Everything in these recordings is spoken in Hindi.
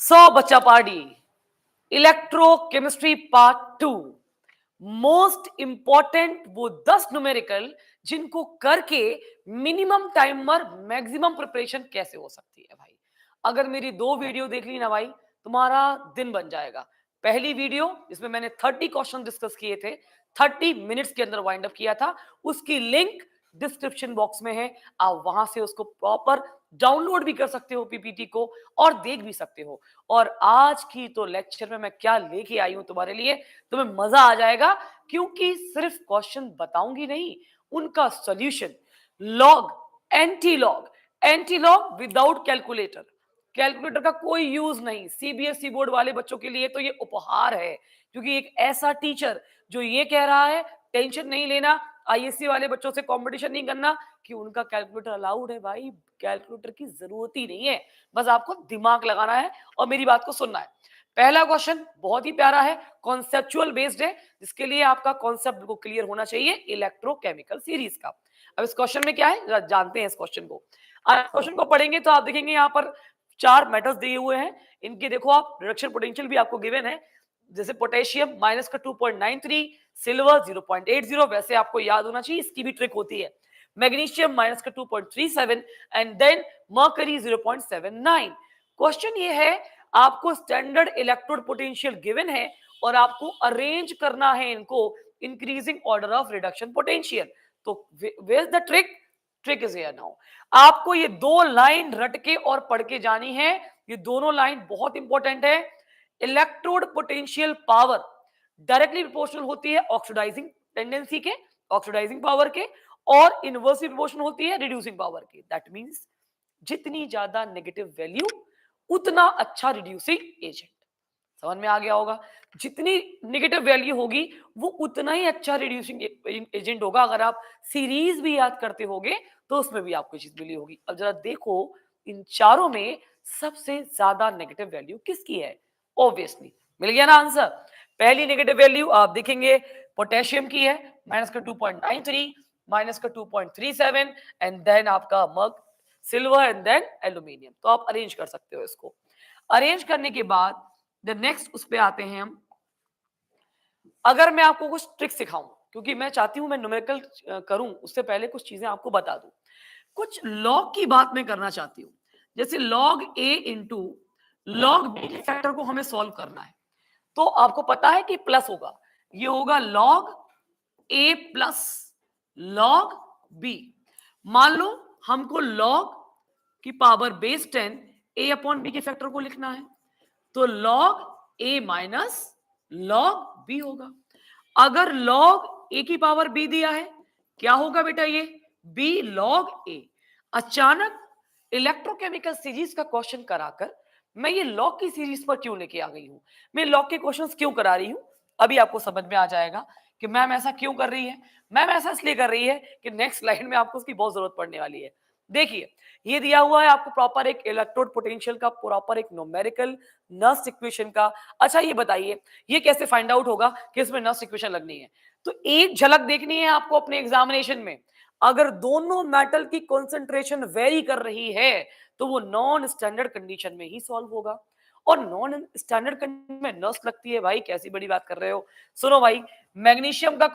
सो बच्चा party electrochemistry part 2 most important वो 10 न्यूमेरिकल जिनको करके मिनिमम टाइम पर मैक्सिमम प्रिपरेशन कैसे हो सकती है भाई। अगर मेरी 2 वीडियो देख ली ना भाई, तुम्हारा दिन बन जाएगा। पहली वीडियो जिसमें मैंने 30 क्वेश्चन डिस्कस किए थे, 30 मिनट्स के अंदर वाइंड अप किया था, उसकी लिंक डिस्क्रिप्शन बॉक्स में है। आप वहां से उसको प्रॉपर डाउनलोड भी कर सकते हो पीपीटी को, और देख भी सकते हो। और आज की तो लेक्चर में मैं क्या लेके आई हूं तुम्हारे लिए, तुम्हें मजा आ जाएगा। क्योंकि सिर्फ क्वेश्चन बताऊंगी नहीं, उनका solution, log, anti log, anti log without calculator. Calculator का कोई यूज नहीं। सीबीएसई बोर्ड वाले बच्चों के लिए तो ये उपहार है, क्योंकि एक ऐसा टीचर जो ये कह रहा है टेंशन नहीं लेना, आईएससी वाले बच्चों से कंपटीशन नहीं करना कि उनका कैलकुलेटर अलाउड है। भाई कैलकुलेटर की जरूरत ही नहीं है, बस आपको दिमाग लगाना है और मेरी बात को सुनना है। पहला क्वेश्चन बहुत ही प्यारा है, कॉन्सेप्चुअल बेस्ड है, जिसके लिए आपका कॉन्सेप्ट बिल्कुल क्लियर होना चाहिए इलेक्ट्रोकेमिकल सीरीज का। अब इस क्वेश्चन में क्या है जरा जानते हैं इस क्वेश्चन को। आज क्वेश्चन को पढ़ेंगे तो आप देखेंगे यहाँ पर 4 मेटल्स दिए हुए हैं। इनके देखो आप रिडक्शन पोटेंशियल भी आपको गिवन है, जैसे पोटेशियम माइनस का 2.93, सिल्वर 0.80, वैसे आपको याद होना चाहिए, इसकी भी ट्रिक होती है। मैग्नीशियम माइनस का 2.37 एंड देन मर्करी 0.79। क्वेश्चन ये है, आपको स्टैंडर्ड इलेक्ट्रोड पोटेंशियल गिवन है और आपको अरेंज करना है इनको increasing order of reduction potential. तो where is the trick? Trick is here now. आपको ये 2 लाइन रट के और पढ़ के जानी है। ये दोनों लाइन बहुत इंपॉर्टेंट है। Electrode potential power directly proportional होती है ऑक्सीडाइजिंग टेंडेंसी के, ऑक्सीडाइजिंग पावर के, और इनवर्सली प्रोपोर्शनल होती है रिड्यूसिंग पावर के। दैट मींस जितनी ज्यादा नेगेटिव वैल्यू उतना अच्छा रिड्यूसिंग एजेंट। समझ में आ गया होगा? जितनी नेगेटिव वैल्यू होगी वो उतना ही अच्छा रिड्यूसिंग एजेंट होगा। अगर आप सीरीज भी याद करते होगे तो उसमें भी आपको चीज मिली होगी। अब जरा देखो इन चारों में सबसे ज्यादा नेगेटिव वैल्यू किसकी है। ऑब्वियसली मिल गया ना आंसर। पहली नेगेटिव वैल्यू आप देखेंगे पोटेशियम की है, माइनस का 2.93, माइनस का 2.37, एंड देन आपका मग सिल्वर एंड देन एल्यूमिनियम। तो आप अरेंज कर सकते हो इसको। अरेंज करने के बाद द नेक्स्ट उस पे आते हैं हम। अगर मैं आपको कुछ ट्रिक सिखाऊं, क्योंकि मैं चाहती हूं मैं न्यूमेरिकल करूं, उससे पहले कुछ चीजें आपको बता दूं। कुछ लॉग की बात मैं करना चाहती हूं, जैसे लॉग ए इंटू लॉग बी के फैक्टर को हमें सॉल्व करना है। तो आपको पता है कि प्लस होगा, ये होगा लॉग ए प्लस लॉग बी। मान लो हमको लॉग की पावर बेस 10 ए अपॉन बी के फैक्टर को लिखना है, तो लॉग ए माइनस लॉग बी होगा। अगर लॉग ए की पावर बी दिया है, क्या होगा बेटा ये बी लॉग ए। अचानक इलेक्ट्रोकेमिकल सीरीज का क्वेश्चन कराकर मैं ये लॉग की सीरीज पर क्यों लेके आ गई हूं, मैं लॉग के क्वेश्चंस क्यों करा रही हूं, अभी आपको समझ में आ जाएगा कि मैम ऐसा क्यों कर रही है। मैम ऐसा इसलिए कर रही है कि नेक्स्ट लाइन में आपको उसकी बहुत जरूरत पड़ने वाली है। देखिए ये दिया हुआ है आपको प्रॉपर एक इलेक्ट्रोड पोटेंशियल का, प्रॉपर एक न्यूमेरिकल नर्स इक्वेशन का। अच्छा ये बताइए ये कैसे फाइंड आउट होगा कि इसमें नर्स इक्वेशन लगनी है। तो एक झलक देखनी है आपको अपने एग्जामिनेशन में। अगर दोनों मेटल की कॉन्सेंट्रेशन वेरी कर रही है तो वो नॉन स्टैंडर्ड कंडीशन में ही सॉल्व होगा। और नॉन स्टैंडर्ड कंडीशन में नर्स लगती है भाई, कैसी बड़ी बात कर रहे हो। सुनो भाई, मैग्नीशियम का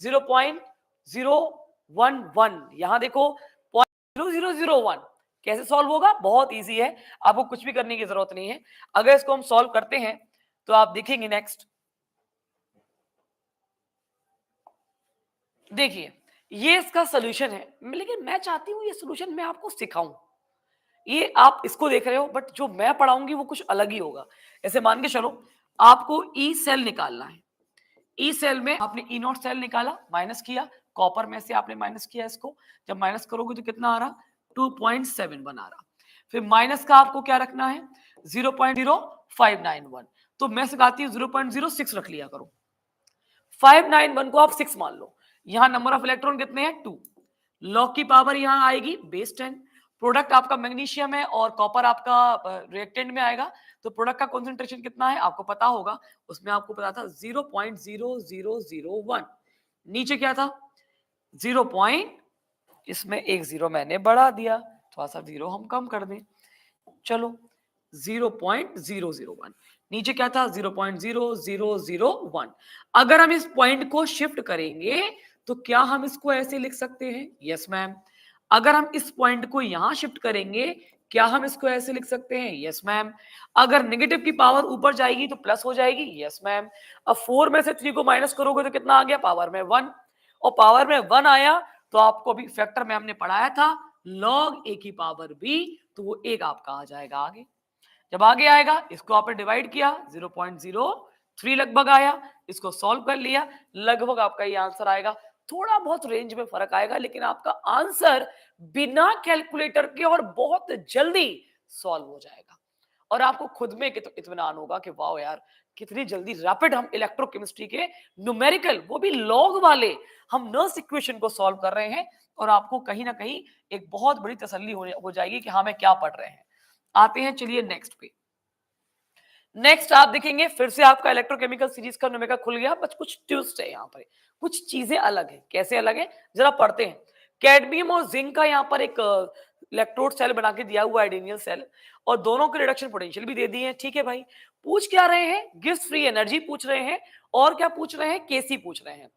0.011, यहां देखो 0.0001, कैसे सॉल्व होगा? बहुत इजी है, आपको कुछ भी करने की जरूरत नहीं है। अगर इसको हम सॉल्व करते हैं तो आप देखेंगे नेक्स्ट, देखिए ये इसका सोल्यूशन है। लेकिन मैं चाहती हूं ये सोल्यूशन मैं आपको सिखाऊं। ये आप इसको देख रहे हो बट जो मैं पढ़ाऊंगी वो कुछ अलग ही होगा। ऐसे मान के चलो आपको ई सेल निकालना है। ई सेल में आपने ई नॉट सेल निकाला, माइनस किया, कॉपर में से आपने माइनस किया इसको। जब माइनस करोगे तो कितना आ रहा? 2.7 आ रहा। फिर माइनस का आपको क्या रखना है? 0.0591। तो मैं सिखाती हूँ 0.06 रख लिया करो। 591 को आप 6 मान लो। यहां नंबर ऑफ इलेक्ट्रॉन कितने हैं? 2। लॉग की पावर यहां आएगी बेस 10। प्रोडक्ट आपका मैग्नीशियम है और कॉपर आपका रिएक्टेंट में आएगा, तो प्रोडक्ट का कंसंट्रेशन कितना है आपको पता होगा। उसमें आपको पता था 0.0001। नीचे क्या था? 0 पॉइंट, इसमें एक जीरो मैंने बढ़ा दिया, थोड़ा सा जीरो हम कम कर दें। चलो 0.001। नीचे क्या था? 0.0001। अगर हम इस पॉइंट को शिफ्ट करेंगे तो क्या हम इसको ऐसे लिख सकते हैं? Yes ma'am. अगर हम इस पॉइंट को यहां शिफ्ट करेंगे, क्या हम इसको ऐसे लिख सकते हैं? Yes ma'am. अगर नेगेटिव की पावर ऊपर जाएगी तो प्लस हो जाएगी? Yes ma'am. अब 4 में से 3 को माइनस करोगे तो कितना आ गया? पावर में 1। और पावर में 1 आया तो आपको अभी फैक्टर में हमने पढ़ाया था log a की पावर b, तो वो एक आपका आ जाएगा आगे। जब आगे आएगा इसको आपने डिवाइड किया, 0.03 लगभग आया, इसको सॉल्व कर लिया, लगभग आपका ये आंसर आएगा। थोड़ा बहुत रेंज में फर्क आएगा लेकिन आपका आंसर बिना कैलकुलेटर के और बहुत जल्दी सॉल्व हो जाएगा। और आपको खुद में इत्मीनान होगा कि वाह यार, कितनी जल्दी रैपिड हम इलेक्ट्रोकेमिस्ट्री के न्यूमेरिकल, वो भी लॉग वाले, हम नर्स इक्वेशन को सॉल्व कर रहे हैं। और आपको कहीं ना कहीं एक बहुत बड़ी तसल्ली हो जाएगी कि हाँ मैं क्या पढ़ रहे हैं। आते हैं चलिए नेक्स्ट पे। नेक्स्ट आप देखेंगे फिर से आपका इलेक्ट्रोकेमिकल सीरीज का न्यूमेरिकल खुल गया, बस कुछ ट्विस्ट है यहाँ पर, कुछ चीजें अलग है। कैसे अलग है जरा पढ़ते हैं। कैडमियम और जिंक का यहाँ पर एक इलेक्ट्रोड सेल बना के दिया हुआ है, आइडेनियल सेल, और दोनों के रिडक्शन पोटेंशियल भी दे दिए हैं। ठीक है भाई, पूछ क्या रहे हैं? गिब्स फ्री एनर्जी पूछ रहे हैं, और क्या पूछ रहे हैं? केसी पूछ रहे हैं।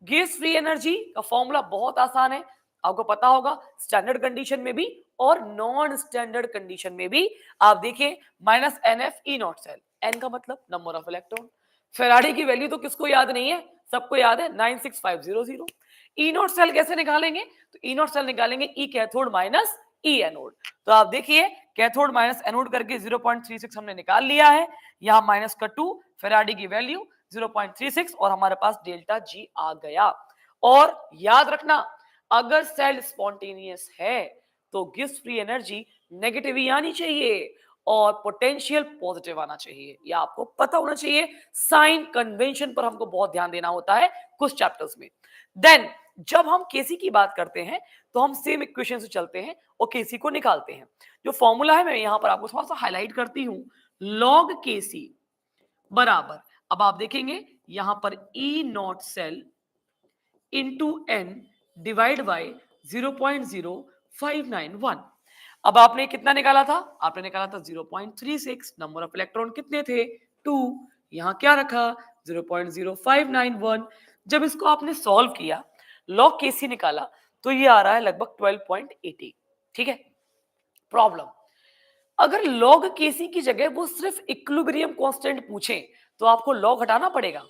गिब्स फ्री एनर्जी का फॉर्मूला बहुत आसान है, आपको पता होगा, स्टैंडर्ड कंडीशन में भी और नॉन स्टैंडर्ड कंडीशन में भी। आप देखिए minus n F E not cell, n का मतलब नंबर ऑफ इलेक्ट्रॉन। फेराडे की वैल्यू तो किसको याद नहीं है? सबको याद है, 96500। ई नॉट सेल कैसे निकालेंगे? तो ई नॉट सेल निकालेंगे ई कैथोड माइनस ई एनोड। तो आप देखिए कैथोड माइनस एनोड करके 0.36 हमने निकाल लिया है, यहां माइनस का 2, फेराडे की वैल्यू 0.36, और हमारे पास डेल्टा जी आ गया। और याद रखना, अगर सेल स्पॉन्टेनियस है तो गिब्स फ्री एनर्जी नेगेटिव ही आनी चाहिए और पोटेंशियल पॉजिटिव आना चाहिए, यह आपको पता होना चाहिए। साइन कन्वेंशन पर हमको बहुत ध्यान देना होता है कुछ चैप्टर्स में। देन जब हम केसी की बात करते हैं तो हम सेम इक्वेशन से चलते हैं और केसी को निकालते हैं। जो फॉर्मूला है मैं यहां पर आपको थोड़ा सा हाईलाइट करती हूं, लॉग केसी बराबर, अब आप देखेंगे यहां पर E not cell into N divide by 0.0591। अब आपने कितना निकाला था? आपने निकाला था 0.36। नंबर ऑफ इलेक्ट्रॉन कितने थे? 2। यहां क्या रखा? 0.0591। जब इसको आपने सॉल्व किया, लॉग केसी निकाला, तो ये आ रहा है लगभग 12.80। ठीक है। प्रॉब्लम, अगर लॉग केसी की जगह वो सिर्फ इक्विलिब्रियम कांस्टेंट पूछें तो आपको लॉग हटाना पड़ेगा।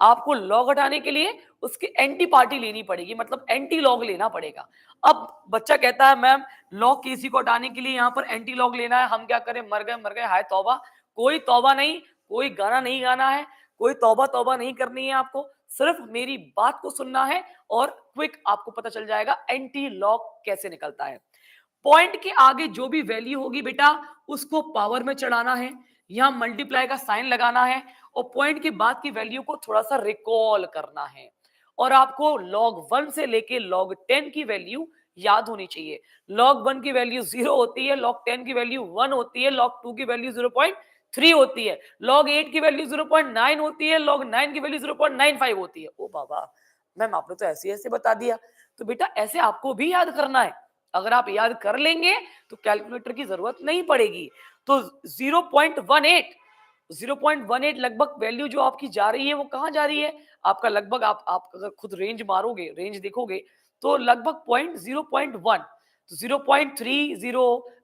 आपको लॉग हटाने के लिए उसकी एंटी पार्टी लेनी पड़ेगी, मतलब एंटी लॉग लेना पड़ेगा। अब बच्चा कहता है मैम लॉग केसी को हटाने के लिए यहाँ पर एंटी लॉग लेना है, हम क्या करें? मर गए, हाय तौबा। कोई तौबा नहीं, कोई गाना नहीं गाना है, कोई तौबा तौबा नहीं करनी है आपको, सिर्फ मेरी बात को सुनना है और क्विक आपको पता चल जाएगा एंटी लॉग कैसे निकलता है। पॉइंट के आगे जो भी वैल्यू होगी बेटा उसको पावर में चढ़ाना है, यहां मल्टीप्लाई का साइन लगाना है, और पॉइंट के बाद की वैल्यू को थोड़ा सा रिकॉल करना है। और आपको log 1 से लेके log 10 की वैल्यू याद होनी चाहिए। log 1 की वैल्यू 0 होती है, log 10 की वैल्यू 1 होती है, log 2 की वैल्यू 0.3 होती है, log 8 की वैल्यू 0.9 होती है, log 9 की वैल्यू 0.95 होती है। ओ बाबा, मैम आपने तो ऐसे ऐसे बता दिया। तो बेटा ऐसे आपको भी याद करना है, अगर आप याद कर लेंगे तो कैलकुलेटर की जरूरत नहीं पड़ेगी। तो 0.18 लगभग वैल्यू जो आपकी जा रही है वो कहां जा रही है? आपका लगभग आप अगर खुद रेंज मारोगे, रेंज देखोगे तो लगभग 0.1, तो 0.30,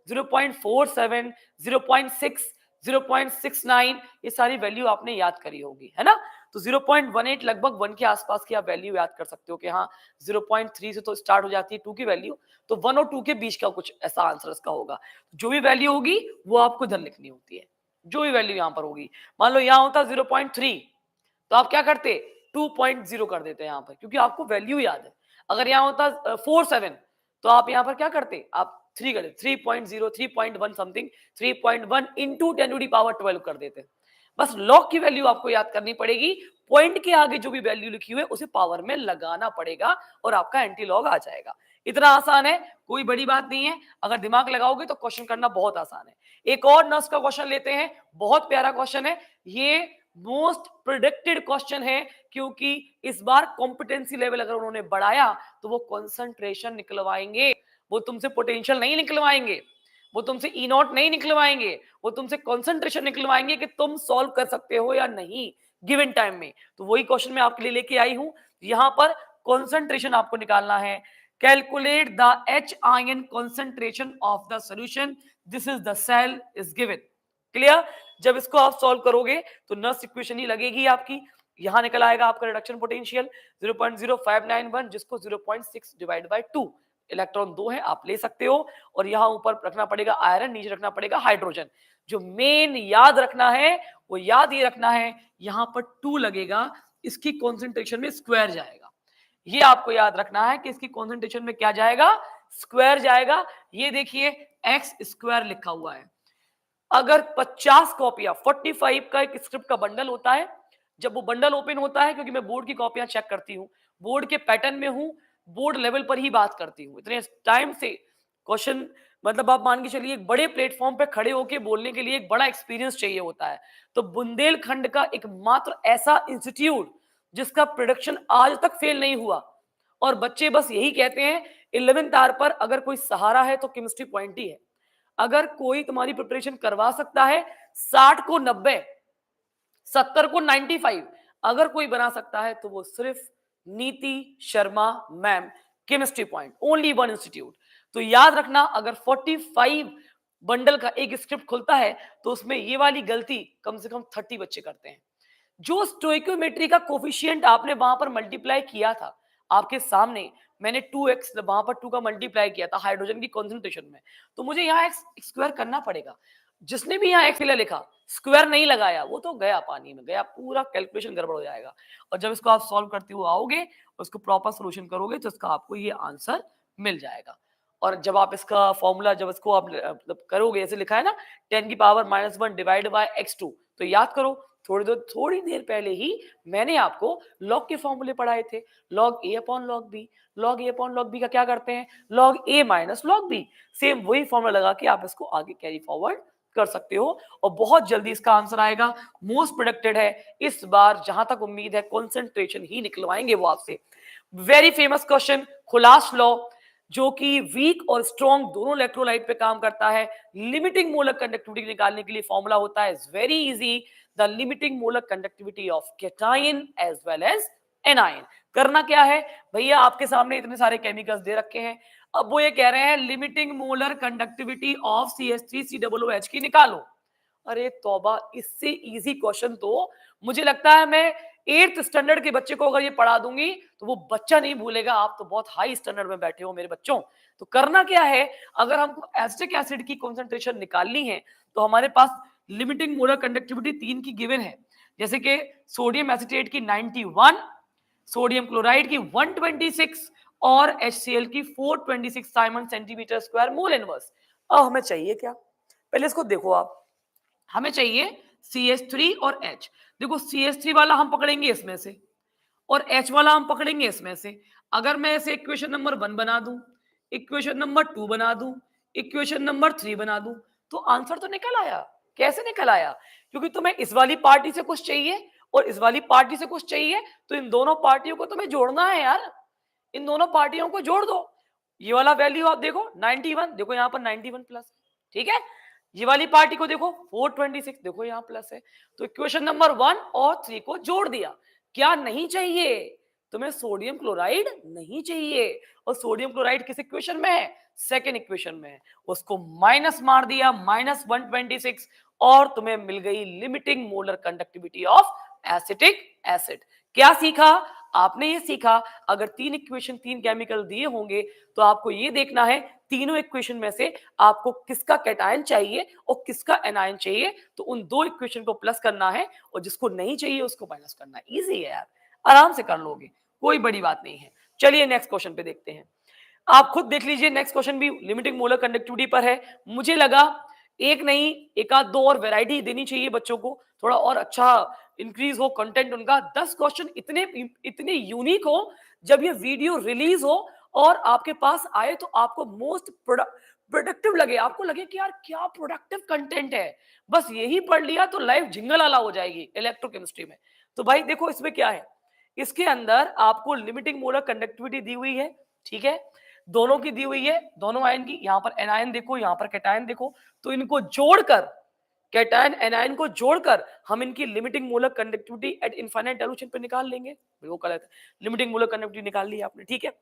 0.47, 0.6, 0.69, ये सारी वैल्यू आपने याद करी होगी, है ना? तो 0.18 लगभग 1 के आसपास की आप वैल्यू याद कर सकते हो कि हाँ 0.3 से तो स्टार्ट हो जाती है 2 की वैल्यू, तो 1 और 2 के बीच का कुछ ऐसा आंसर इसका होगा। जो भी वैल्यू होगी वो आपको इधर लिखनी होती है, जो भी वैल्यू यहां पर होगी। मान लो यहां होता 0.3, तो आप क्या करते? 2.0 कर देते हैं यहां पर, क्योंकि आपको वैल्यू याद है। अगर यहां होता 47, तो आप यहां पर क्या करते? आप 3 करते, 3.0, 3.1 समथिंग, 3.1 इंटू 10⁻12 कर देते। बस लॉग की वैल्यू आपको याद करनी पड़ेगी, पॉइंट के आगे जो भी वैल्यू लिखी हुई है उसे पावर में लगाना पड़ेगा और आपका एंटी लॉग आ जाएगा। इतना आसान है, कोई बड़ी बात नहीं है। अगर दिमाग लगाओगे तो क्वेश्चन करना बहुत आसान है। एक और नर्स का क्वेश्चन लेते हैं, बहुत प्यारा क्वेश्चन है ये, मोस्ट प्रिडिक्टेड क्वेश्चन है, क्योंकि इस बार कॉम्पिटेंसी लेवल अगर उन्होंने बढ़ाया तो वो कंसंट्रेशन निकलवाएंगे, वो तुमसे पोटेंशियल नहीं निकलवाएंगे। वो तुमसे ई नॉट नहीं निकलवाएंगे, वो तुमसे कॉन्सेंट्रेशन निकलवाएंगे कि तुम सॉल्व कर सकते हो या नहीं गिवन टाइम में। तो वही क्वेश्चन मैं आपके लिए लेके आई हूं। यहां पर कॉन्सेंट्रेशन आपको निकालना है। Calculate the H ion concentration of the solution, this is the cell is given. Clear? जब इसको आप सॉल्व करोगे तो नर्स इक्वेशन ही लगेगी आपकी। यहां निकल आएगा आपका रिडक्शन पोटेंशियल 0.0591, जिसको 0.6 डिवाइड बाय 2, इलेक्ट्रॉन 2 है, आप ले सकते हो। और यहां ऊपर रखना पड़ेगा आयरन, नीचे रखना पड़ेगा हाइड्रोजन। जो मेन याद रखना है वो याद ये रखना है, यहां पर 2 लगेगा, इसकी कॉन्सेंट्रेशन में स्क्वायर जाएगा। ये आपको याद रखना है कि इसकी कॉन्सेंट्रेशन में क्या जाएगा, स्क्वायर जाएगा। ये देखिए एक्स स्क्वायर लिखा हुआ है। अगर 50 कॉपियां 45 का एक स्क्रिप्ट का बंडल होता है, जब वो बंडल ओपन होता है, क्योंकि मैं बोर्ड की कॉपियां चेक करती हूँ, बोर्ड के पैटर्न में हूं, बोर्ड लेवल पर ही बात करती हूँ, इतने टाइम से क्वेश्चन, मतलब आप मान के चलिए एक बड़े प्लेटफॉर्म पे खड़े होकर बोलने के लिए एक बड़ा एक्सपीरियंस चाहिए होता है। तो बुंदेलखंड का एकमात्र ऐसा इंस्टीट्यूट जिसका प्रोडक्शन आज तक फेल नहीं हुआ, और बच्चे बस यही कहते हैं 11th आवर पर अगर कोई सहारा है तो केमिस्ट्री पॉइंट ही है। अगर कोई तुम्हारी प्रिपरेशन करवा सकता है 60 को 90, 70 को 95 अगर कोई बना सकता है तो वो सिर्फ नीति Sharma ma'am, chemistry point, only one institute. तो याद रखना, अगर 45 बंडल का एक स्क्रिप्ट खुलता है तो उसमें ये वाली गलती कम से कम 30 बच्चे करते हैं। जो स्टोइकोमेट्री का कोफिशिएंट आपने वहां पर मल्टीप्लाई किया था आपके सामने, मैंने 2x वहां पर 2 का मल्टीप्लाई किया था हाइड्रोजन की कॉन्सेंट्रेशन में, तो मुझे यहाँ एक्स स्क्वायर करना पड़ेगा। जिसने भी यहाँ एक्स लिखा, स्क्वायर नहीं लगाया, वो तो गया पानी में, गया, पूरा कैलकुलेशन गड़बड़ हो जाएगा। और जब इसको आप सॉल्व करते हुए आओगे, उसको प्रॉपर सोल्यूशन करोगे, तो इसका आपको ये आंसर मिल जाएगा। और जब आप इसका फॉर्मूला जब इसको आप मतलब करोगे, ऐसे लिखा है ना 10 की पावर -1 डिवाइड बाय x2, तो याद करो थोड़ी देर पहले ही मैंने आपको लॉग के फॉर्मूले पढ़ाए थे, लॉग ए अपॉन लॉग बी। लॉग ए अपॉन लॉग बी का क्या करते हैं, लॉग ए माइनस लॉग बी। सेम वही फॉर्मूला लगा के आप इसको आगे कैरी फॉरवर्ड कर सकते हो, और बहुत जल्दी इसका आंसर आएगा। मोस्ट प्रोडक्टेड है इस बार, जहां तक उम्मीद है कॉन्सेंट्रेशन ही निकलवाएंगे वो आपसे। वेरी फेमस क्वेश्चन, खुलास लॉ, जो कि वीक और स्ट्रॉन्ग दोनों इलेक्ट्रोलाइट पे काम करता है। लिमिटिंग मोलर कंडक्टिविटी निकालने के लिए फॉर्मूला होता है very easy, the limiting molar conductivity of cation as well as anion. करना क्या है भैया, आपके सामने इतने सारे केमिकल्स दे रखे हैं, अब वो ये कह रहे हैं limiting molar conductivity of CH3COOH की निकालो। अरे तौबा, इससे इजी क्वेश्चन तो मुझे लगता है मैं 8th स्टैंडर्ड के बच्चे को अगर ये पढ़ा दूंगी तो वो बच्चा नहीं भूलेगा। आप तो बहुत हाई स्टैंडर्ड में बैठे हो मेरे बच्चों। तो करना क्या है, अगर हमको एसिटिक एसिड की कॉन्सेंट्रेशन निकालनी है तो हमारे पास लिमिटिंग मोलर कंडक्टिविटी 3 की गिवन है, जैसे कि सोडियम एसिटेट की 91, सोडियम क्लोराइड की 126 और HCl की 426 Simon centimetre square mole inverse. अब हमें चाहिए क्या, पहले इसको देखो आप। हमें चाहिए CH3 और H। देखो CH3 वाला हम पकड़ेंगे इसमें से, और H वाला हम पकड़ेंगे इसमें से। अगर मैं इसे इक्वेशन नंबर 1 बना दूं, इक्वेशन नंबर 2 बना दूं, इक्वेशन नंबर 3 बना दूं, तो आंसर तो निकल आया। कैसे निकल आया, क्योंकि तुम्हें इस वाली पार्टी से कुछ चाहिए और इस वाली पार्टी से कुछ चाहिए, तो इन दोनों पार्टियों को तुम्हें जोड़ना है यार, इन दोनों पार्टियों को जोड़ दो। ये वाला वैल्यू आप देखो 91, देखो यहाँ पर 91 प्लस, ठीक है। ये वाली पार्टी को देखो 426, देखो यहाँ प्लस है। तो इक्वेशन नंबर 1 और 3 को जोड़ दिया। क्या नहीं चाहिए तुम्हें, सोडियम क्लोराइड नहीं चाहिए, और सोडियम क्लोराइड किस इक्वेशन में है, सेकेंड इक्वेशन में है। उसको माइनस मार दिया, -126, और तुम्हें मिल गई limiting molar conductivity of acetic acid. क्या सीखा आपने, ये सीखा अगर 3 इक्वेशन 3 केमिकल दिए होंगे तो आपको ये देखना है तीनों इक्वेशन में से आपको किसका कैटायन चाहिए और किसका एनायन चाहिए, तो उन 2 इक्वेशन को प्लस करना है और जिसको नहीं चाहिए उसको माइनस करना है। इजी है यार, आराम से कर लोगे, कोई बड़ी बात नहीं है। चलिए नेक्स्ट क्वेश्चन पे देखते हैं। आप खुद देख लीजिए, नेक्स्ट क्वेश्चन भी लिमिटिंग मोलर कंडक्टिविटी पर है। मुझे लगा एक नहीं एक आध 2 और वैरायटी देनी चाहिए बच्चों को, थोड़ा और अच्छा इंक्रीज हो कंटेंट उनका। 10 क्वेश्चन इतने इतने यूनिक हो, जब ये वीडियो रिलीज हो और आपके पास आए तो आपको मोस्ट प्रोडक्टिव लगे, आपको लगे कि यार क्या प्रोडक्टिव कंटेंट है, बस यही पढ़ लिया तो लाइफ जिंगल वाला हो जाएगी इलेक्ट्रोकेमिस्ट्री में। तो भाई देखो इसमें क्या है, इसके अंदर आपको लिमिटिंग मोलर कंडक्टिविटी दी हुई है, ठीक है। दोनों की दी हुई है, दोनों आयन की, यहाँ पर एनायन देखो, यहाँ पर कैटायन देखो, तो इनको जोड़कर, कैटायन एनायन को जोड़कर हम इनकी limiting molar conductivity eight infinite dilution पे निकाल लेंगे। वो गलत है, लिमिटिंग मोलर कंडक्टिविटी निकाल ली आपने, ठीक है।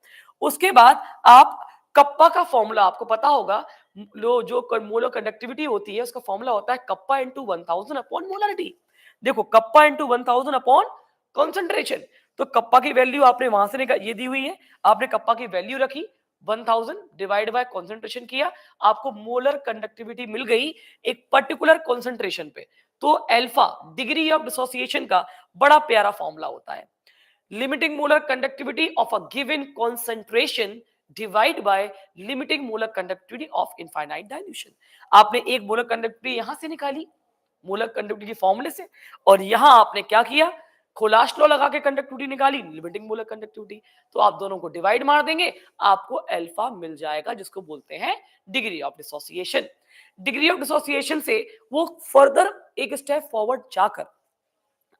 उसके बाद आप कप्पा का फॉर्मूला आपको पता होगा, जो मोलर कंडक्टिविटी होती है उसका फॉर्मूला होता है कप्पा इंटू 1000 अपॉन मोलरिटी। देखो कप्पा इंटू 1000 अपॉन कॉन्सेंट्रेशन, तो कप्पा की वैल्यू आपने वहां से निकाल, ये दी हुई है, आपने कप्पा की वैल्यू रखी, 1000 डिवाइड बाय कॉन्सेंट्रेशन किया, आपको मोलर कंडक्टिविटी मिल गई एक पर्टिकुलर कॉन्सेंट्रेशन पे। तो अल्फा डिग्री ऑफ डिसोसिएशन का बड़ा प्यारा फॉर्मूला होता है, limiting molar conductivity of a given concentration divide by limiting molar conductivity of infinite dilution. आपने एक मोलर कंडक्टिविटी यहां से निकाली मोलर कंडक्टिविटी फॉर्मूले से, और यहां आपने क्या किया, खोलाश लॉ लगा के कंडक्टिविटी निकाली, लिमिटिंग मोलर कंडक्टिविटी। तो आप दोनों को डिवाइड मार देंगे, आपको अल्फा मिल जाएगा, जिसको बोलते हैं degree of dissociation. Degree of dissociation से वो फर्दर एक स्टेप फॉरवर्ड जाकर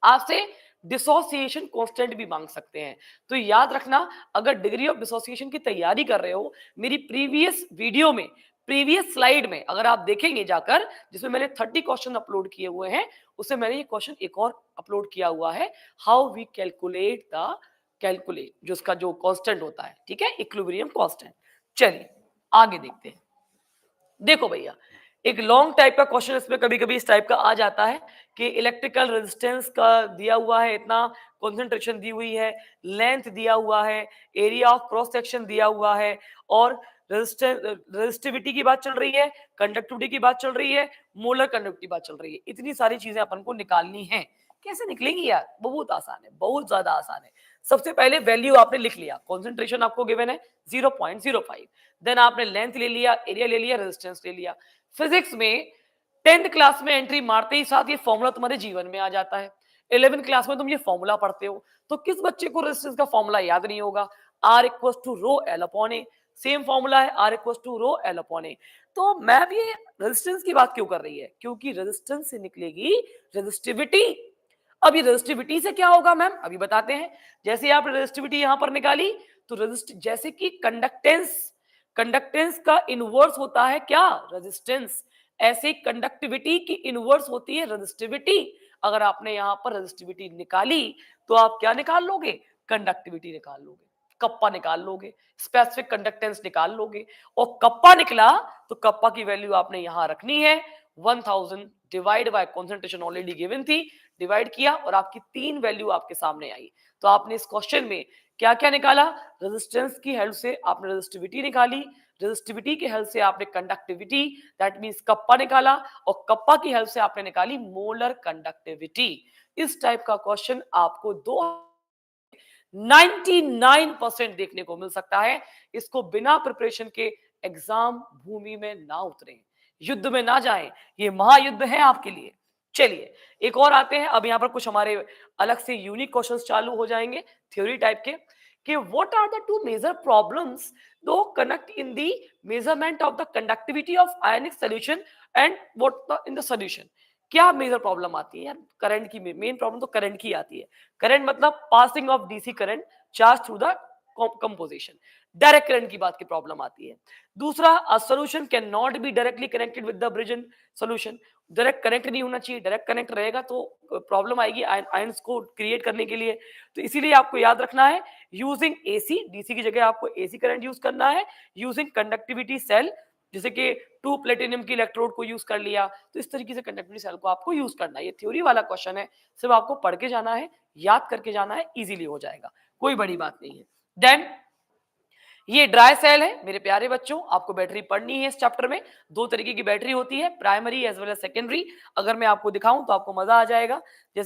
आपसे डिसोसिएशन कांस्टेंट भी मांग सकते हैं। तो याद रखना, अगर डिग्री ऑफ डिसोसिएशन की तैयारी कर रहे हो, मेरी प्रीवियस वीडियो में, प्रीवियस स्लाइड में अगर आप देखेंगे जाकर, जिसमें मैंने 30 क्वेश्चन अपलोड किए हुए हैं, उसमें मैंने ये क्वेश्चन एक और अपलोड किया हुआ है, how we calculate the calculate, जो उसका जो कांस्टेंट होता है, ठीक है, इक्विलिब्रियम कांस्टेंट। चलिए आगे देखते हैं। देखो भैया, एक लॉन्ग टाइप का क्वेश्चन इसमें कभी कभी इस टाइप का आ जाता है कि इलेक्ट्रिकल रेजिस्टेंस का दिया हुआ है इतना, कॉन्सेंट्रेशन दी हुई है, लेंथ दिया हुआ है, एरिया ऑफ क्रॉस सेक्शन दिया हुआ है, और रेजिस्टिविटी की बात चल रही है, कंडक्टिविटी की बात चल रही है, मोलर कंडक्टिविटी की बात चल रही है। इतनी सारी चीजें अपन को निकालनी है, कैसे निकलेंगी यार, बहुत आसान है, बहुत ज्यादा आसान है। सबसे पहले वैल्यू आपने लिख लिया, कॉन्सेंट्रेशन आपको गिवन है 0.05, देन आपने लेंथ ले लिया, एरिया ले लिया, रेजिस्टेंस ले लिया। फिजिक्स में 10th क्लास में एंट्री मारते ही साथ ये फॉर्मूला तुम्हारे जीवन में आ जाता है। 11th क्लास में तुम ये फॉर्मूला पढ़ते हो, तो किस बच्चे को रेजिस्टेंस का फॉर्मूला याद नहीं होगा, R equals to rho L upon A, same formula है R equals to rho L upon A. तो मैम ये रेजिस्टेंस की बात क्यों कर रही है, क्योंकि रेजिस्टेंस से निकलेगी रेजिस्टिविटी। अब ये रेजिस्टिविटी से क्या होगा मैम, अभी बताते हैं। जैसे आपने रेजिस्टिविटी यहां पर निकाली, तो रेजिस्ट जैसे कि कंडक्टेंस, कंडक्टेंस का इनवर्स होता है क्या, रेजिस्टेंस, ऐसे कंडक्टिविटी की इनवर्स होती है रेजिस्टिविटी। अगर आपने यहां पर रेजिस्टिविटी निकाली, तो आप क्या निकाल लोगे, कंडक्टिविटी निकाल लोगे, कप्पा निकाल लोगे, स्पेसिफिक कंडक्टेंस निकाल लोगे, और कप्पा निकला तो कप्पा की वैल्यू आपने यहां रखनी है 1000 divide by concentration already given थी, डिवाइड किया और आपकी 3 वैल्यू आपके सामने आई। तो आपने इस क्वेश्चन में क्या क्या निकाला, रेजिस्टेंस की हेल्प से आपने रेजिस्टिविटी निकाली, रेजिस्टिविटी की हेल्प से आपने कंडक्टिविटी, दैट मींस कप्पा निकाला, और कप्पा की हेल्प से आपने निकाली मोलर कंडक्टिविटी। इस टाइप का क्वेश्चन आपको 99% देखने को मिल सकता है। इसको बिना प्रिपरेशन के एग्जाम भूमि में ना उतरे, युद्ध में ना जाएं, ये महायुद्ध है आपके लिए। चलिए एक और आते हैं, अब यहाँ पर कुछ हमारे अलग से यूनिक क्वेश्चंस चालू हो जाएंगे थ्योरी टाइप के, कि what are the two major problems to connect in the measurement of the conductivity of ionic solution and what in the solution. क्या मेजर प्रॉब्लम आती है यार, करंट की मेन प्रॉब्लम तो करंट की आती है। करंट मतलब passing of DC current charge through the composition, direct current की बात की प्रॉब्लम आती है। दूसरा, a solution can not be directly connected with the bridge in solution, direct connect नहीं होना चाहिए, डायरेक्ट कनेक्ट रहेगा तो प्रॉब्लम आएगी आयंस को क्रिएट करने के लिए। तो इसीलिए आपको याद रखना है, यूजिंग एसी, डीसी की जगह आपको एसी करंट यूज करना है, यूजिंग कंडक्टिविटी सेल, जैसे कि 2 प्लेटिनियम की इलेक्ट्रोड को यूज कर लिया, तो इस तरीके से कंडक्टिविटी सेल को आपको यूज करना है। ये थ्योरी वाला क्वेश्चन है, सिर्फ आपको पढ़ के जाना है, याद करके जाना है, इजीली हो जाएगा, कोई बड़ी बात नहीं है। देन ये ड्राई सेल है मेरे प्यारे बच्चों, आपको बैटरी पढ़नी है इस चैप्टर में। 2 तरीके की बैटरी होती है, primary as well as secondary. अगर मैं आपको दिखाऊं तो आपको मजा आ जाएगा। जैसे